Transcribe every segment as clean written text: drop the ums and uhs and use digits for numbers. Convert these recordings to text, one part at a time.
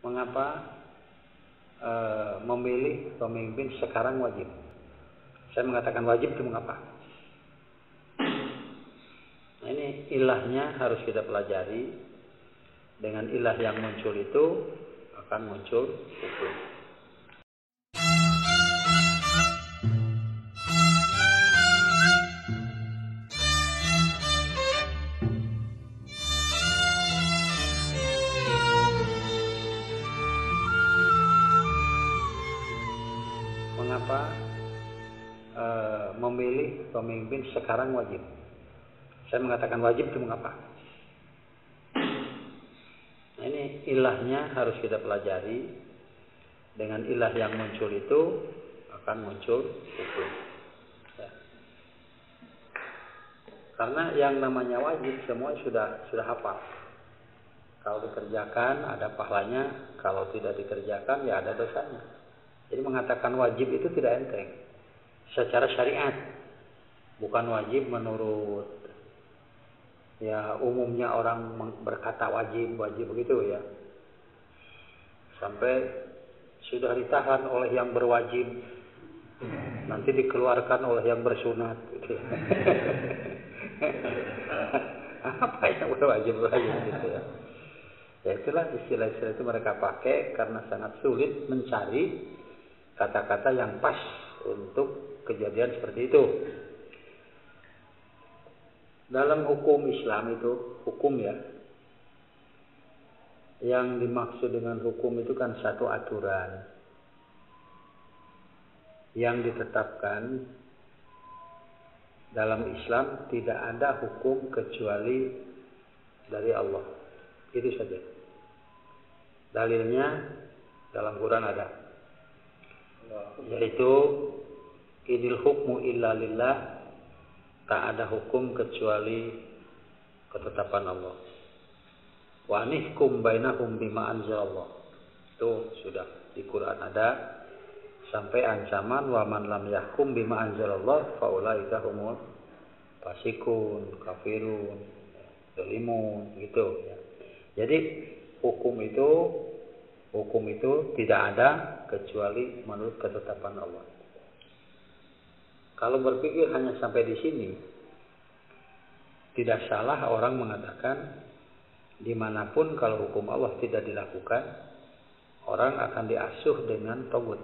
Mengapa memilih pemimpin sekarang wajib? Saya mengatakan wajib itu mengapa? Nah, ini ilahnya harus kita pelajari. Dengan ilah yang muncul itu akan muncul hukum. Mengapa memilih pemimpin sekarang wajib? Saya mengatakan wajib itu mengapa? Nah, ini ilahnya harus kita pelajari. Dengan ilah yang muncul itu akan muncul hukum. Ya. Karena yang namanya wajib semua sudah hafal. Kalau dikerjakan ada pahalanya, kalau tidak dikerjakan ya ada dosanya. Jadi mengatakan wajib itu tidak enteng. Secara syariat, bukan wajib menurut ya umumnya orang berkata wajib begitu ya. Sampai sudah ditahan oleh yang berwajib, nanti dikeluarkan oleh yang bersunat. Gitu. Apa yang berwajib gitu ya? Ya itulah istilah-istilah itu mereka pakai karena sangat sulit mencari kata-kata yang pas untuk kejadian seperti itu. Dalam hukum Islam itu, hukum ya, yang dimaksud dengan hukum itu kan satu aturan yang ditetapkan. Dalam Islam tidak ada hukum kecuali dari Allah. Itu saja. Dalilnya dalam Quran ada, yaitu inil hukmu illa lillah, tak ada hukum kecuali ketetapan Allah. Wa nihkum bainahum bima anzalallah. Itu sudah di Quran ada sampai ancaman wa man lam yahkum bima anzalallah faulaika humul fasikun kafirun zalimun gitu ya. Jadi hukum itu tidak ada kecuali menurut ketetapan Allah. Kalau berpikir hanya sampai di sini, tidak salah orang mengatakan dimanapun kalau hukum Allah tidak dilakukan, orang akan diasuh dengan togut,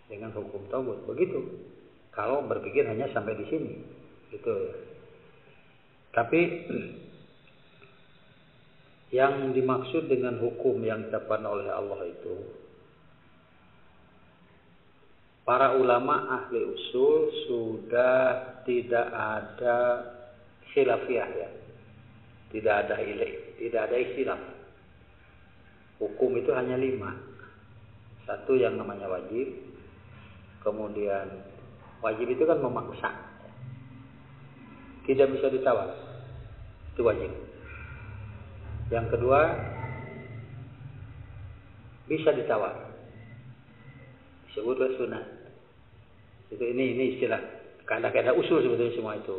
dengan hukum togut. Begitu. Kalau berpikir hanya sampai di sini, gitu ya. Tapi yang dimaksud dengan hukum yang ditetapkan oleh Allah itu, para ulama ahli usul sudah tidak ada khilafiyah ya. Tidak ada ikhtilaf. Hukum itu hanya 5. Satu yang namanya wajib. Kemudian wajib itu kan memaksa. Tidak bisa ditawar. Itu wajib. Yang kedua, bisa ditawar. Disebutlah sunat. Itu ini istilah kaidah-kaidah usul sebetulnya semua itu.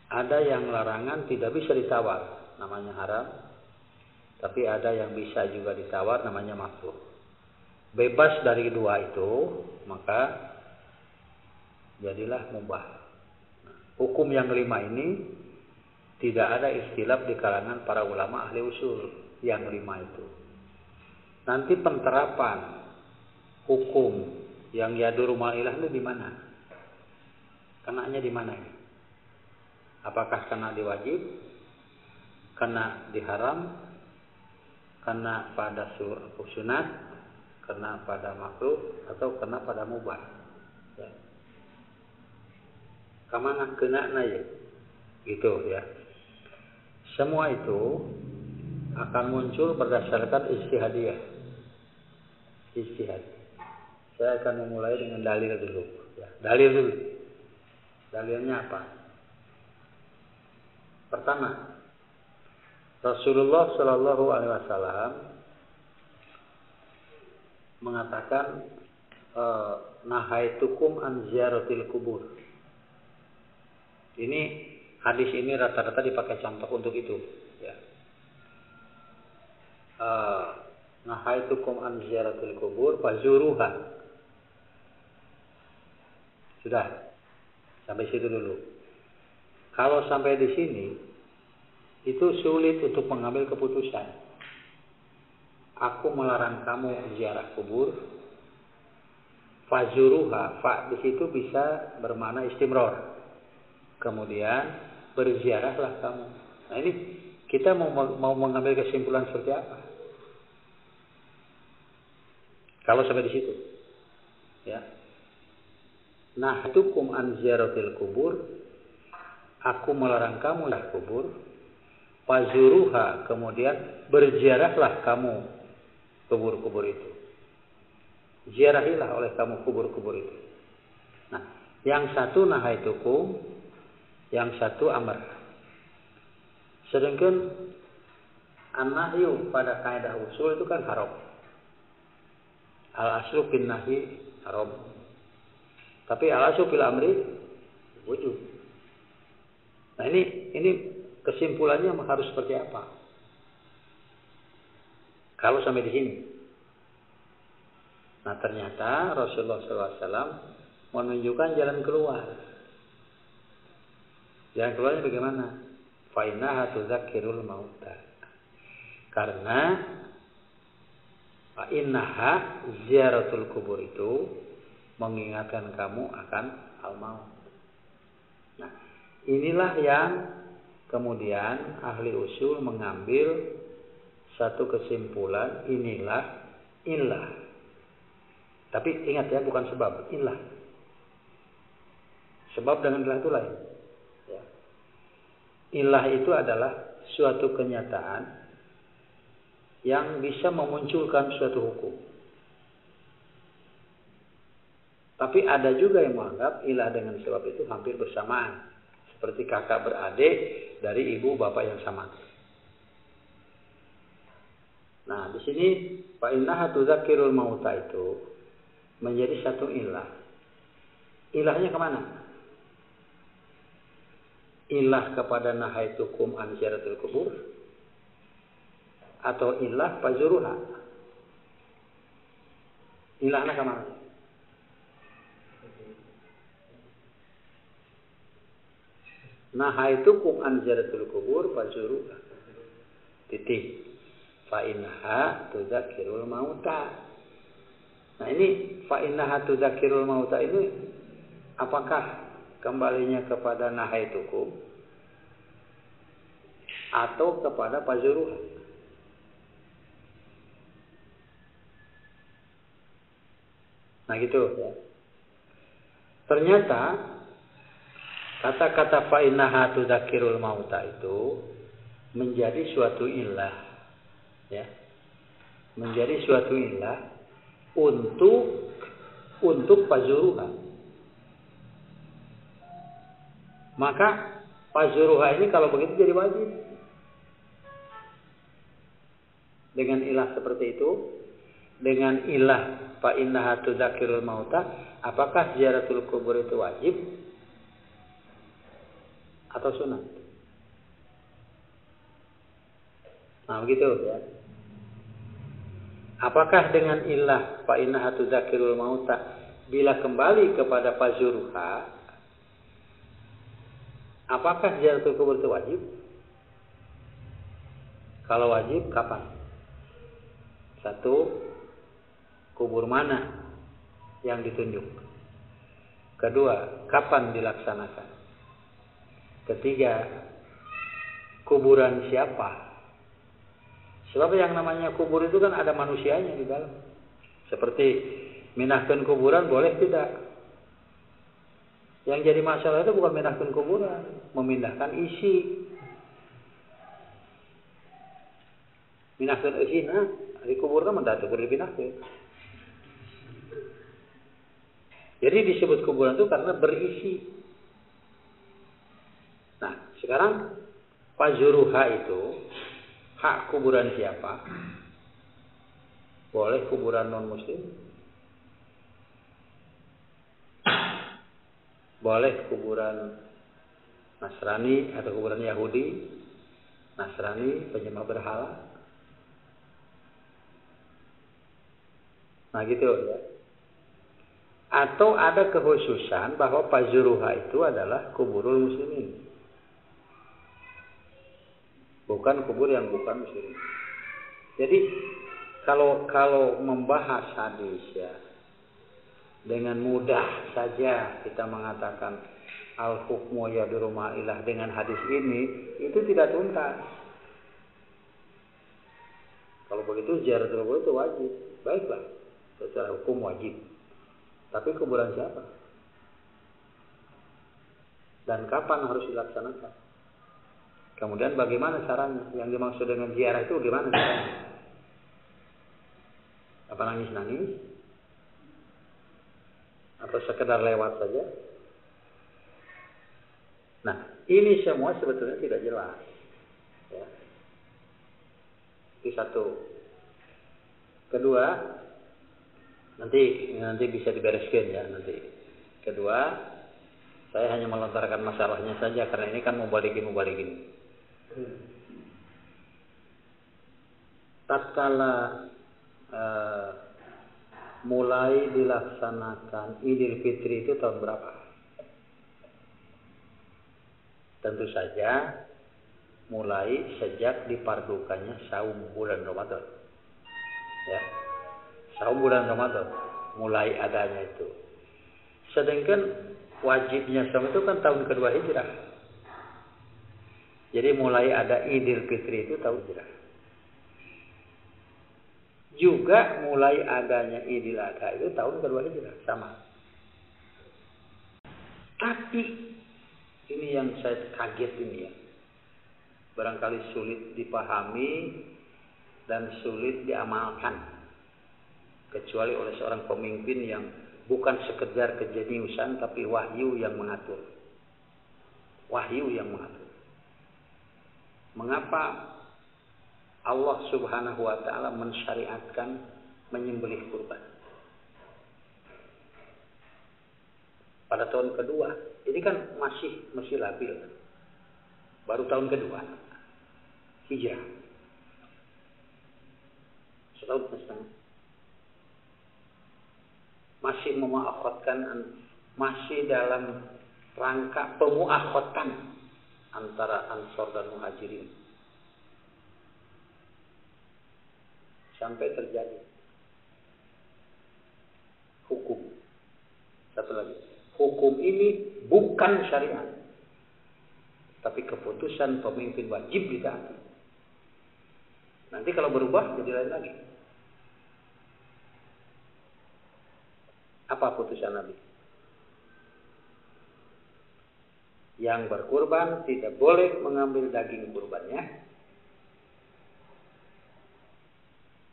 Ada yang larangan tidak bisa ditawar, namanya haram. Tapi ada yang bisa juga ditawar, namanya makruh. Bebas dari dua itu, maka jadilah mubah. Hukum yang 5 ini tidak ada ikhtilaf di kalangan para ulama ahli usul yang 5 itu. Nanti penerapan hukum yang yadur ma'ilah itu di mana? Kenanya di mana ini? Apakah kena di wajib, kena di haram, kena pada sunat, kena pada makruh, atau kena pada mubah? Ya. Kamana kena ya, gitu ya. Semua itu akan muncul berdasarkan ijtihadiyah. Ijtihad. Saya akan memulai dengan dalil dulu. Ya, dalil dulu. Dalilnya apa? Pertama, Rasulullah Shallallahu Alaihi Wasallam mengatakan, nahaitukum an ziyaratil kubur. Ini hadis ini rata-rata dipakai contoh untuk itu. Ya. nahaitukum an ziyaratil kubur fazuruha. Sudah. Sampai situ dulu. Kalau sampai di sini itu sulit untuk mengambil keputusan. Aku melarang kamu ziarah kubur. Fazuruha, fa di situ bisa bermakna istimror. Kemudian berziarahlah kamu. Nah ini kita mau mengambil kesimpulan seperti apa? Kalau sampai di situ, ya. Nah, hukum an ziyaratil kubur, aku melarang kamu ziarah kubur. Fazuruha, kemudian berziarahlah kamu kubur-kubur itu. Ziarahilah oleh kamu kubur-kubur itu. Nah, yang satu nahaitukum, yang satu amr. Sedangkan an-nahyu pada kaidah usul itu kan haram. Al-aslu bin nahi haram. Tapi al-aslu bil amri wujub. Nah, ini kesimpulannya harus seperti apa? Kalau sampai di sini. Nah, ternyata Rasulullah SAW menunjukkan jalan keluar. Jalan keluarnya bagaimana? Fa innaha tudzakirul mauta. Karena fa innaha ziyaratul kubur itu mengingatkan kamu akan al-maut. Nah, inilah yang kemudian ahli usul mengambil satu kesimpulan, inilah illah. Tapi ingat ya, bukan sebab, illah. Sebab dengan illah itu lain. Ya. Illah itu adalah suatu kenyataan yang bisa memunculkan suatu hukum. Tapi ada juga yang menganggap illah dengan sebab itu hampir bersamaan. Seperti kakak beradik dari ibu bapak yang sama. Nah, di sini fa innaha tudzakirul mauta itu menjadi satu ilah. Ilahnya kemana? Ilah kepada nahaitukum an ziyaratil kubur, atau ilah fazuruha? Ilahnya kemana? Nahaitukum an ziyaratil kubur fazuruha. Titik. Fa innaha tudzakirul mauta. Nah, ini fa innaha tudzakirul mauta ini apakah kembalinya kepada nahaitukum atau kepada fazuruha? Nah, gitu ya. Ternyata kata-kata fa innaha tudzakirul mauta itu menjadi suatu illah, ya. Menjadi suatu illah untuk fazuruha. Maka fazuruha ini kalau begitu jadi wajib. Dengan ilah seperti itu, dengan ilah fa innaha tudzakirul mauta, apakah ziyaratul kubur itu wajib atau sunat? Nah, begitu ya. Apakah dengan ilah fa innaha tudzakirul mauta bila kembali kepada fazuruha, apakah ziyaratul kubur itu wajib? Kalau wajib, kapan? Satu, kubur mana yang ditunjuk? Kedua, kapan dilaksanakan? Ketiga, kuburan siapa? Sebab yang namanya kubur itu kan ada manusianya di dalam. Seperti minahkan kuburan boleh tidak? Yang jadi masalah itu bukan minahkan kuburan, memindahkan isi. Minahkan isi, nah, di kuburan mendatuk dipindahkan. Jadi disebut kuburan itu karena berisi. Nah, sekarang fazuruha itu hak kuburan siapa? Boleh kuburan non-muslim? Boleh kuburan Nasrani atau kuburan Yahudi, Nasrani, penyembah berhala? Nah gitu ya. Atau ada kekhususan bahwa Pazuruha itu adalah kuburul muslimin. Bukan kubur yang bukan muslimin. Jadi kalau membahas hadis ya, dengan mudah saja kita mengatakan al-hukmu yaduru ma'ilah dengan hadis ini, itu tidak tuntas. Kalau begitu ziaratul kubur itu wajib. Baiklah, secara hukum wajib. Tapi kuburan siapa? Dan kapan harus dilaksanakan? Kemudian bagaimana caranya? Yang dimaksud dengan ziarah itu gimana caranya? Apa nangis-nangis? Atau sekedar lewat saja? Nah, ini semua sebetulnya tidak jelas. Ya. Itu satu. Kedua, nanti bisa dibereskan ya nanti. Kedua, saya hanya melontarkan masalahnya saja karena ini kan mubalikin. Tatkala mulai dilaksanakan Idul Fitri itu tahun berapa? Tentu saja mulai sejak dipardukannya saum bulan Ramadan. Ya. Saum bulan Ramadan mulai adanya itu. Sedangkan wajibnya saum itu kan tahun kedua Hijrah. Jadi mulai ada Idul Fitri itu tahun Hijrah. Juga mulai adanya Idul Adha itu tahun kedua Hijrah, sama. Tapi ini yang saya kaget ini ya. Barangkali sulit dipahami dan sulit diamalkan. Kecuali oleh seorang pemimpin yang bukan sekedar kejeniusan tapi wahyu yang mengatur. Wahyu yang mengatur. Mengapa Allah Subhanahu wa taala mensyariatkan menyembelih kurban? Pada tahun kedua, ini kan masih labil. Baru tahun kedua Hijrah. Setahun setengah. Masih memaafkan, masih dalam rangka pemuakhotan antara Ansor dan Muhajirin. Sampai terjadi hukum. Satu lagi, hukum ini bukan syariat, tapi keputusan pemimpin wajib ditaati. Nanti kalau berubah jadi lain lagi. Apa putusan Nabi? Yang berkurban tidak boleh mengambil daging kurbannya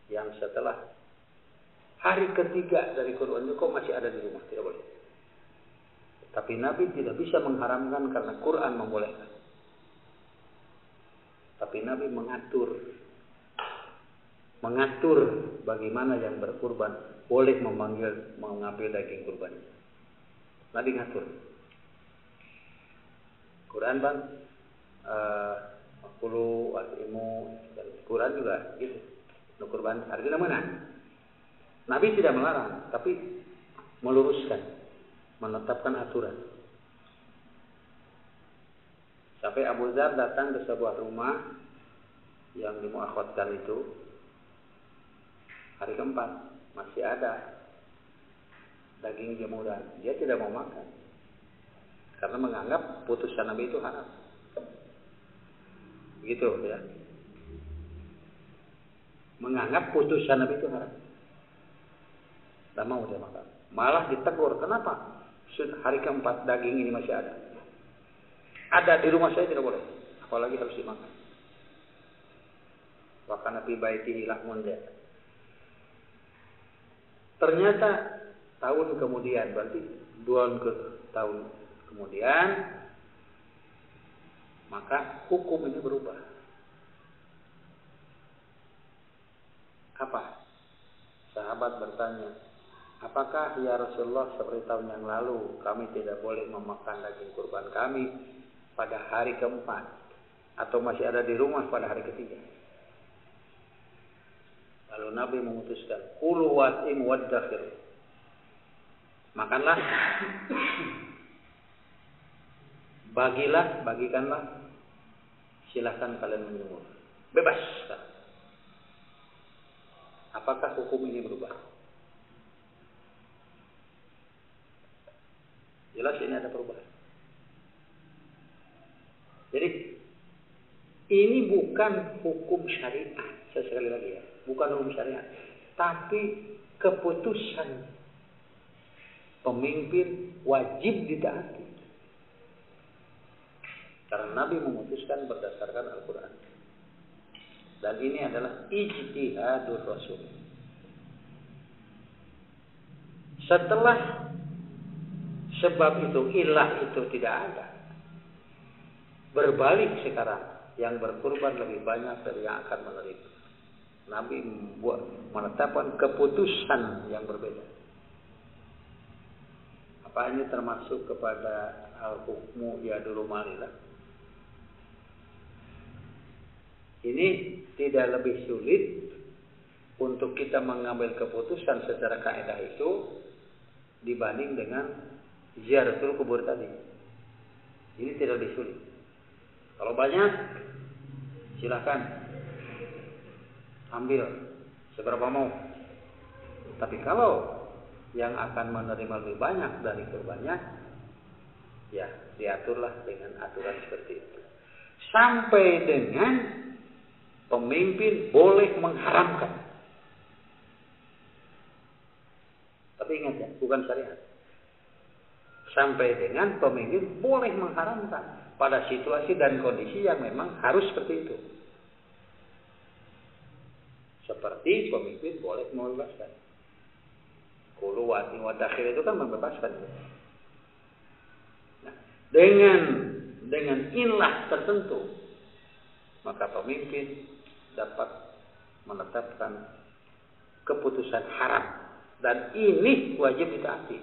yang setelah hari ketiga dari kurban itu kok masih ada di rumah, tidak boleh. Tapi Nabi tidak bisa mengharamkan karena Quran membolehkan. Tapi Nabi mengatur bagaimana yang berkurban boleh mengambil daging kurbannya. Nabi ngatur. Quran bang, makulu, wasimu, dan Quran juga gitu. Kurban artinya mana? Nabi tidak melarang, tapi meluruskan, menetapkan aturan. Sampai Abu Dzar datang ke sebuah rumah yang dimuakhotkan itu hari keempat. Masih ada daging jemuran. Dia tidak mau makan. Karena menganggap putusan Nabi itu haram. Begitu ya. Menganggap putusan Nabi itu haram. Tidak mau dia makan. Malah ditegur. Kenapa? Hari keempat daging ini masih ada. Ada di rumah saya tidak boleh. Apalagi harus dimakan. Wa kana fi baitihi lahmun dia. Ternyata tahun kemudian, berarti 2 tahun kemudian, maka hukum ini berubah. Apa? Sahabat bertanya, apakah ya Rasulullah seperti tahun yang lalu kami tidak boleh memakan daging kurban kami pada hari keempat atau masih ada di rumah pada hari ketiga? Lalu Nabi memutuskan, kulu wat'im waddakhir. Makanlah, bagikanlah, silahkan kalian menjemur. Bebas. Apakah hukum ini berubah? Jelas ini ada perubahan. Jadi ini bukan hukum syariat, sekali lagi ya, bukan hukum syariat, tapi keputusan pemimpin wajib ditaati. Karena Nabi memutuskan berdasarkan Al-Quran. Dan ini adalah ijtihadur Rasul. Setelah sebab itu, ilah itu tidak ada, berbalik sekarang, yang berkorban lebih banyak dari yang akan menerima. Nabi menetapkan keputusan yang berbeda. Apa ini termasuk kepada al-hukmu yadul malilah? Ini tidak lebih sulit untuk kita mengambil keputusan secara kaidah itu dibanding dengan ziaratul kubur tadi. Ini tidak lebih sulit. Kalau banyak, silahkan ambil seberapa mau. Tapi kalau yang akan menerima lebih banyak dari kurbannya, ya diaturlah dengan aturan seperti itu. Sampai dengan pemimpin boleh mengharamkan. Tapi ingat ya, bukan syariat. Sampai dengan pemimpin boleh mengharamkan pada situasi dan kondisi yang memang harus seperti itu. Seperti pemimpin boleh membebaskan. Qulu wa'ti wadakhir itu kan membebaskan. Nah, dengan ilah tertentu, maka pemimpin dapat menetapkan keputusan haram, dan ini wajib ditaati.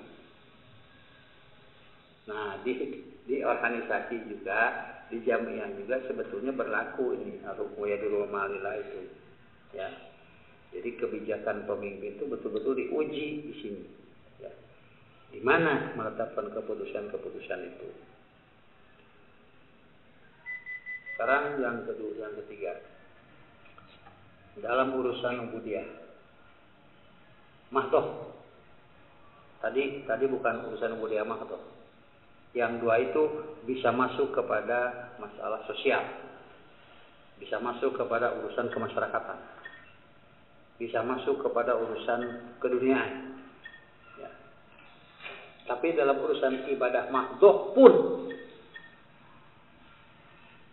Nah, di organisasi juga, di jamiah juga sebetulnya berlaku ini al-hukmu yadul malilah itu. Ya. Jadi kebijakan pemimpin itu betul-betul diuji di sini. Ya. Di mana menetapkan keputusan-keputusan itu. Sekarang yang ketiga. Dalam urusan ubudiyah. Mahdoh. Tadi bukan urusan ubudiyah mahdoh. Yang dua itu bisa masuk kepada masalah sosial. Bisa masuk kepada urusan kemasyarakatan. Bisa masuk kepada urusan keduniaan. Ya. Tapi dalam urusan ibadah mahdoh pun,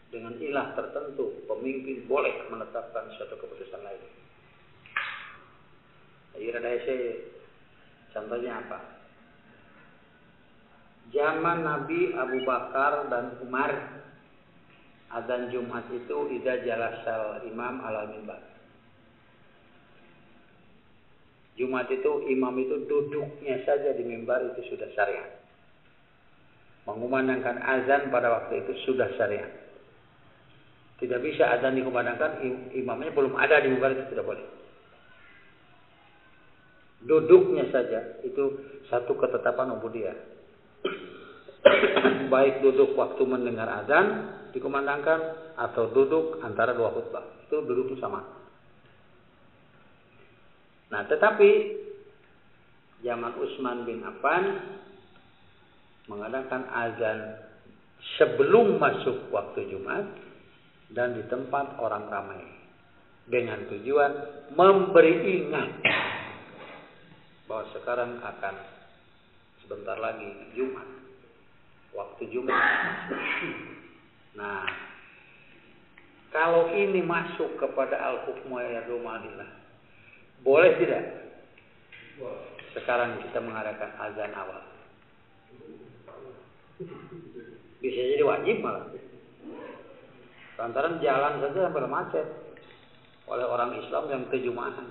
dengan ilah tertentu, pemimpin boleh menetapkan suatu keputusan lain. Contohnya apa? Zaman Nabi Abu Bakar dan Umar, azan Jumat itu idza jalasal imam alal mimbar. Jumat itu imam itu duduknya saja di mimbar itu sudah syariat. Mengumandangkan azan pada waktu itu sudah syariat. Tidak bisa azan dikumandangkan, imamnya belum ada di mimbar, itu tidak boleh. Duduknya saja itu satu ketetapan ubudiyah. Baik duduk waktu mendengar azan dikumandangkan atau duduk antara dua khutbah, itu duduk itu sama. Nah, tetapi zaman Utsman bin Affan mengadakan azan sebelum masuk waktu Jumat dan di tempat orang ramai, dengan tujuan memberi ingat bahwa sekarang akan sebentar lagi Jumat, waktu Jumat. Nah, kalau ini masuk kepada al-hukmu yadul malilah, boleh tidak sekarang kita mengadakan azan awal? Bisa jadi wajib malah. Lantaran jalan saja hampir macet oleh orang Islam yang kejumahan.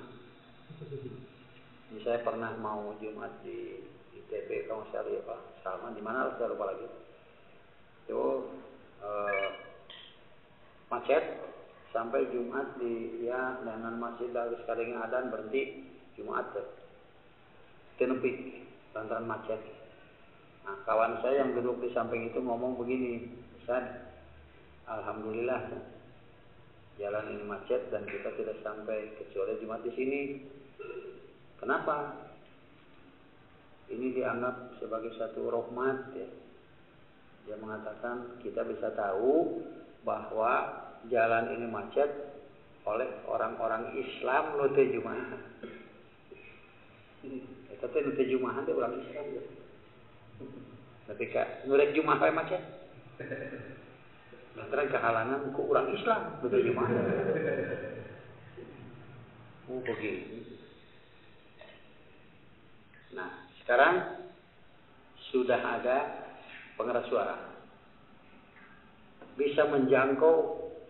Ini saya pernah mau Jumat di ITB, kalau saya lihat Pak Salman, di mana saya lupa lagi. Itu macet, sampai Jumat dengan masjid dari sekali adzan berhenti Jumat tenepi lantaran macet. Nah, kawan saya yang duduk di samping itu ngomong begini, Ustaz, alhamdulillah jalan ini macet dan kita tidak sampai kecuali Jumat di sini. Kenapa? Ini dianggap sebagai satu rahmat ya. Dia mengatakan kita bisa tahu bahwa jalan ini macet oleh orang-orang Islam nu teu Jumaah. Eta teh nu teu Jumaah teh orang Islam ya. Ketika nurek Jumaah bae macet. Lantaran kehalangan ku orang Islam nu teu Jumaah. Begini. Nah, sekarang sudah ada pengeras suara. Bisa menjangkau,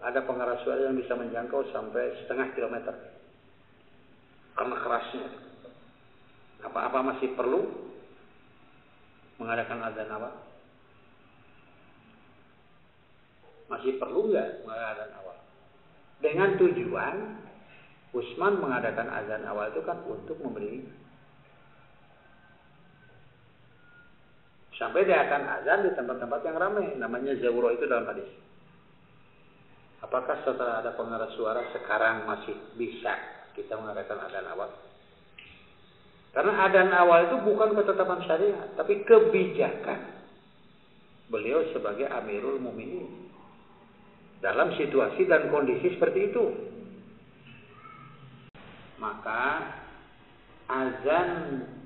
ada pengeras suara yang bisa menjangkau sampai 0,5 kilometer. Karena kerasnya. Apa-apa masih perlu mengadakan adzan awal? Masih perlu nggak mengadakan awal? Dengan tujuan Utsman mengadakan adzan awal itu kan untuk memberi. Sampai dia akan azan di tempat-tempat yang ramai. Namanya zawro itu dalam hadis. Apakah setelah ada pengeras suara sekarang masih bisa kita mengadakan adzan awal? Karena adzan awal itu bukan ketetapan syariat, tapi kebijakan beliau sebagai Amirul Mukminin dalam situasi dan kondisi seperti itu. Maka azan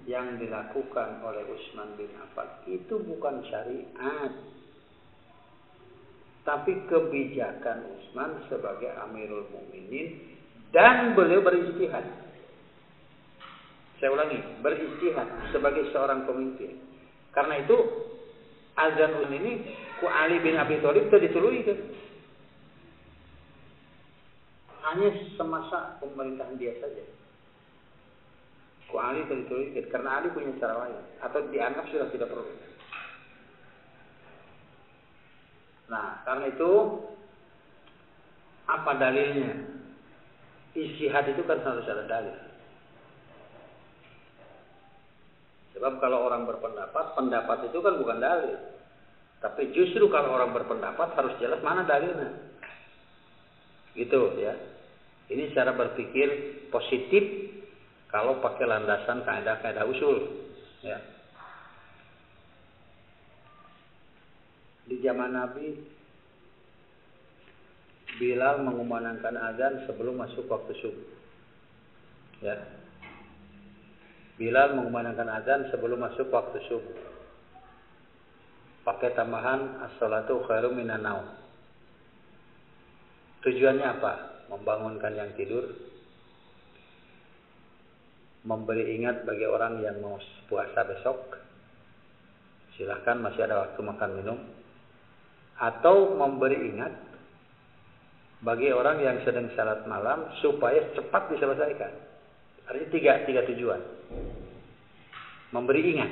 yang dilakukan oleh Utsman bin Affan itu bukan syariat, tapi kebijakan Utsman sebagai Amirul Mukminin dan beliau berijtihad. Saya ulangi, berijtihad sebagai seorang pemimpin. Karena itu azan ini ku Ali bin Abi Thalib tadi dituluikan. Hanya semasa pemerintahan dia saja. Ku Ali tadi karena Ali punya cara lain atau dianggap sudah tidak perlu. Nah, karena itu apa dalilnya? Ijtihad itu kan harus ada dalil. Sebab kalau orang berpendapat, pendapat itu kan bukan dalil. Tapi justru kalau orang berpendapat harus jelas mana dalilnya. Gitu ya. Ini cara berpikir positif kalau pakai landasan kaidah-kaidah usul, ya. Di zaman Nabi, Bilal mengumandangkan azan sebelum masuk waktu subuh. Ya. Bilal mengumandangkan azan sebelum masuk waktu subuh. Pakai tambahan as-salatu khairum minan naum. Tujuannya apa? Membangunkan yang tidur. Memberi ingat bagi orang yang mau puasa besok, silahkan masih ada waktu makan minum, atau memberi ingat bagi orang yang sedang salat malam supaya cepat diselesaikan. Artinya tiga tujuan. Memberi ingat.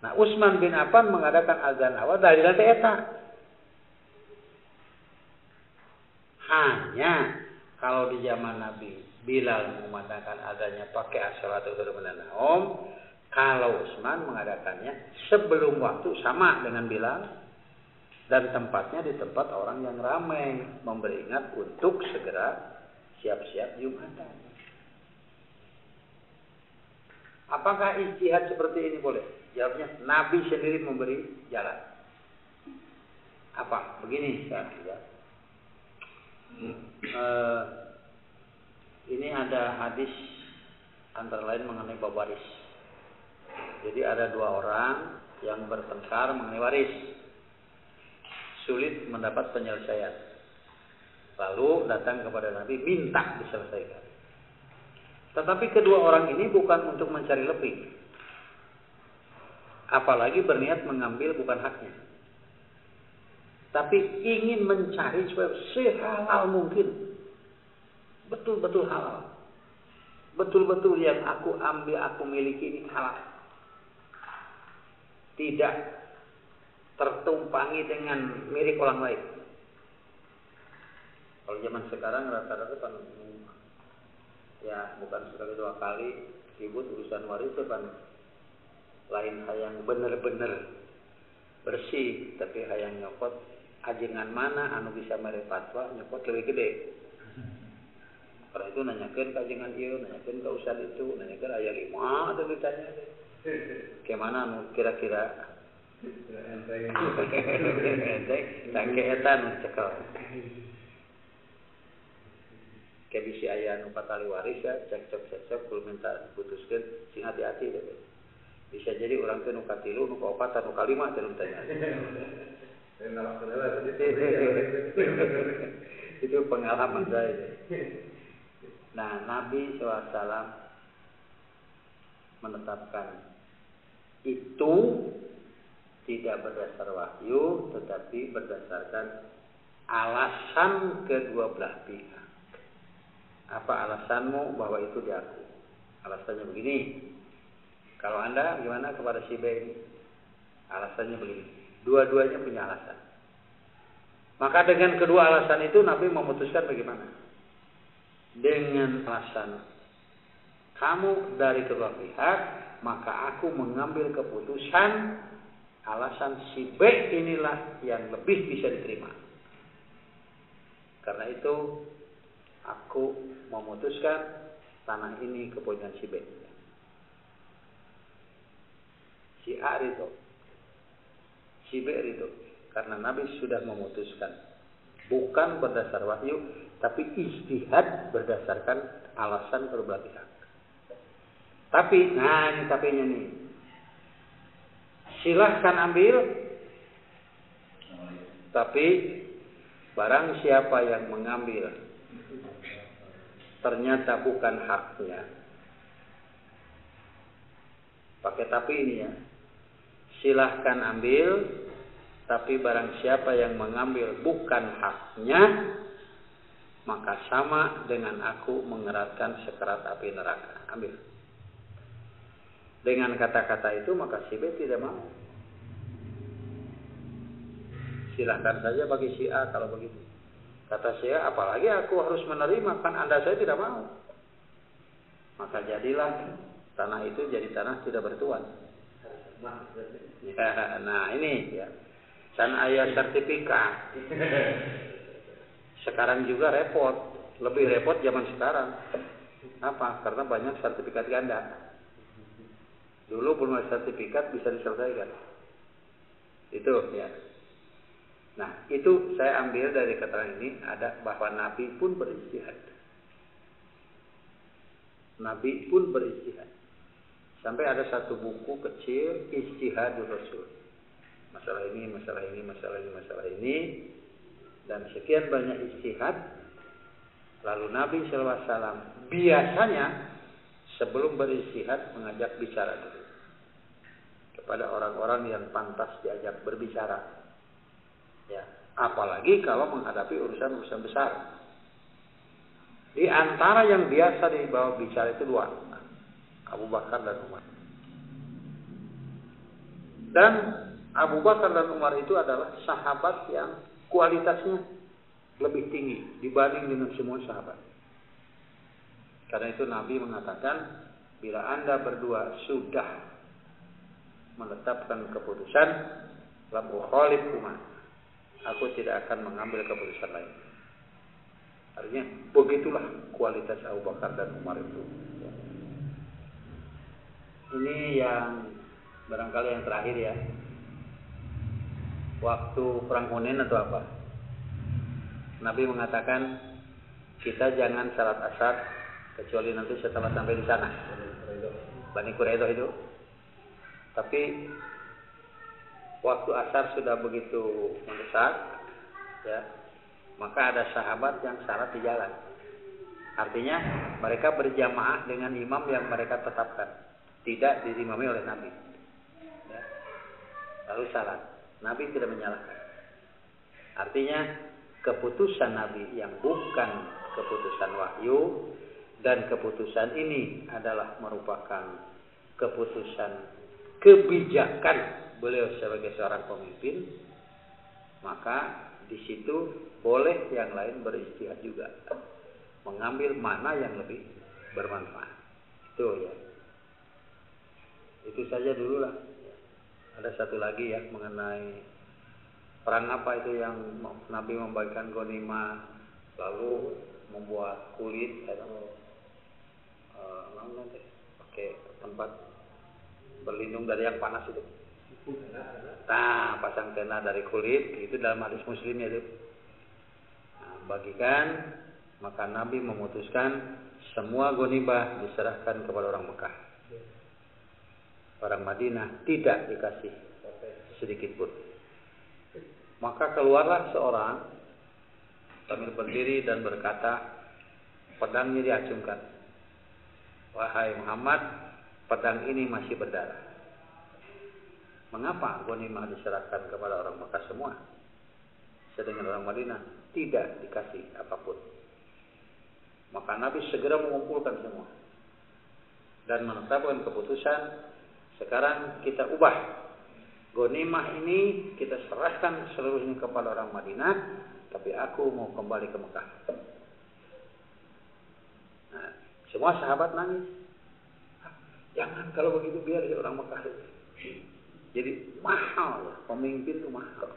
Nah, Utsman bin Affan mengadakan azan awal dari lantai eta. Hanya kalau di zaman Nabi Bilal mengumandangkan azannya pakai as-salatu khairum minan naum, kalau Utsman mengadakannya sebelum waktu sama dengan Bilal dan tempatnya di tempat orang yang ramai, memberi ingat untuk segera siap-siap Jumatan. Apakah ijtihad seperti ini boleh? Jawabnya Nabi sendiri memberi jalan. Apa? Begini ya. Ini ada hadis antara lain mengenai bab waris. Jadi ada dua orang yang bertengkar mengenai waris. Sulit mendapat penyelesaian. Lalu datang kepada Nabi minta diselesaikan. Tetapi kedua orang ini bukan untuk mencari lebih. Apalagi berniat mengambil bukan haknya. Tapi ingin mencari supaya sehalal mungkin. Betul-betul halal. Betul-betul yang aku ambil, aku miliki ini halal. Tidak tertumpangi dengan milik orang lain. Kalau zaman sekarang rata-rata kan ya bukan sekali 2 kali ribut urusan waris kan lain hayang bener-bener bersih, tapi hayang nyokot ajengan mana anu bisa mere fatwa nyokot lebih gede. Karena itu nanyakeun ka ajengan ieu, nanyakeun ka ustad itu, nanyakeun aya 5 atuh ditanya. Kemana anu kira-kira enteng tangke eta nu cekel. Kayak bisi aya nu patali waris ya, cekcok kudu minta putuskeun sing hati-hati deh. Bisa jadi orang teh nu katilu, nu kaopat, nu kalima teh nu tanya. Itu pengalaman saya. Nah, Nabi SAW menetapkan itu tidak berdasar wahyu, tetapi berdasarkan alasan kedua belah pihak. Apa alasanmu bahwa itu diaku? Alasannya begini. Kalau Anda gimana kepada si B ini? Alasannya begini. Dua-duanya punya alasan. Maka dengan kedua alasan itu Nabi memutuskan bagaimana? Dengan alasan kamu dari kedua pihak, maka aku mengambil keputusan alasan si B inilah yang lebih bisa diterima. Karena itu aku memutuskan tanah ini kepunyaan si B. Si A ridho, si B ridho, karena Nabi sudah memutuskan, bukan berdasar wahyu, tapi ijtihad berdasarkan alasan kedua belah pihak. Tapi, nah ini tapinya nih, silahkan ambil, tapi barang siapa yang mengambil ternyata bukan haknya, pakai tapi ini ya. Silahkan ambil, tapi barang siapa yang mengambil bukan haknya, maka sama dengan aku mengeratkan sekerat api neraka. Ambil. Dengan kata-kata itu maka si B tidak mau. Silahkan saja bagi si A kalau begitu. Kata si A, apalagi aku harus menerima, kan Anda saya tidak mau. Maka jadilah tanah itu jadi tanah tidak bertuan. Ya, nah ini ya. Can aya sertifikat. Sekarang juga repot, lebih repot zaman sekarang. Apa? Karena banyak sertifikat ganda. Dulu belum ada sertifikat bisa diselesaikan. Itu ya. Nah, itu saya ambil dari keterangan ini ada bahwa Nabi pun berijtihad. Nabi pun berijtihad. Sampai ada satu buku kecil Ijtihadul Rasul. Masalah ini, masalah ini, masalah ini, masalah ini. Dan sekian banyak ijtihad. Lalu Nabi SAW biasanya sebelum berijtihad mengajak bicara dulu. Kepada orang-orang yang pantas diajak berbicara. Ya, apalagi kalau menghadapi urusan-urusan besar. Di antara yang biasa dibawa bicara itu 2. Abu Bakar dan Umar. Dan Abu Bakar dan Umar itu adalah sahabat yang kualitasnya lebih tinggi dibanding dengan semua sahabat. Karena itu Nabi mengatakan, bila Anda berdua sudah menetapkan keputusan, lam ukhalif Umar, aku tidak akan mengambil keputusan lain. Artinya begitulah kualitas Abu Bakar dan Umar itu. Ini yang barangkali yang terakhir ya. Waktu perang Hunain atau apa? Nabi mengatakan kita jangan salat asar kecuali nanti setelah sampai di sana. Bani Quraidah itu. Tapi waktu asar sudah begitu mendesak, ya, maka ada sahabat yang salat di jalan. Artinya mereka berjamaah dengan imam yang mereka tetapkan. Tidak diimami oleh Nabi. Ya. Lalu salat. Nabi tidak menyalahkan. Artinya keputusan Nabi yang bukan keputusan wahyu dan keputusan ini adalah merupakan keputusan kebijakan beliau sebagai seorang pemimpin, maka di situ boleh yang lain beristihad juga, mengambil mana yang lebih bermanfaat. Itu ya. Itu saja dulu lah. Ada satu lagi ya mengenai perang apa itu yang Nabi membagikan ghanimah lalu membuat kulit atau pakai tempat berlindung dari yang panas itu. Nah, pasang tenda dari kulit itu dalam hadis Muslim itu. Nah, bagikan, maka Nabi memutuskan semua ghanimah diserahkan kepada orang Mekah. Orang Madinah tidak dikasih sedikit pun. Maka keluarlah seorang sambil berdiri dan berkata, pedangnya diacungkan. Wahai Muhammad, pedang ini masih berdarah. Mengapa ghanimah diserahkan kepada orang Mekah semua? Sedangkan orang Madinah tidak dikasih apapun. Maka Nabi segera mengumpulkan semua dan menetapkan keputusan, sekarang kita ubah. Ghanimah ini kita serahkan seluruhnya kepada orang Madinah, tapi aku mau kembali ke Mekah. Nah, semua sahabat nangis. Jangan, kalau begitu biar orang Mekah. Jadi mahal ya, pemimpin itu mahal.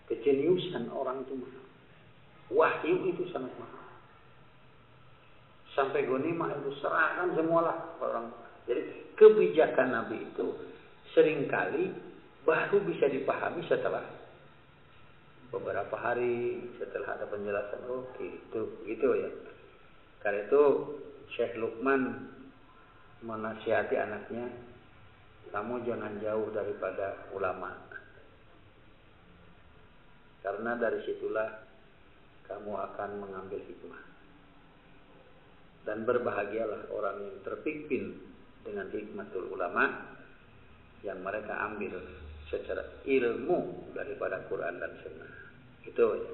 Kejeniusan orang itu mahal. Wahyu itu sangat mahal. Sampai ghanimah itu serahkan semualah orang. Jadi kebijakan Nabi itu seringkali baru bisa dipahami setelah beberapa hari, setelah ada penjelasan. Oh gitu ya. Karena itu Syekh Luqman menasihati anaknya, kamu jangan jauh daripada ulama, karena dari situlah kamu akan mengambil hikmah. Dan berbahagialah orang yang terpimpin dengan hikmatul ulama, yang mereka ambil secara ilmu daripada Quran dan Sunnah. Itu ya.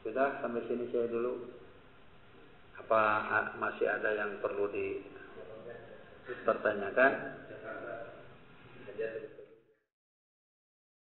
Sudah, sampai sini saya dulu. Apa masih ada yang perlu dipertanyakan?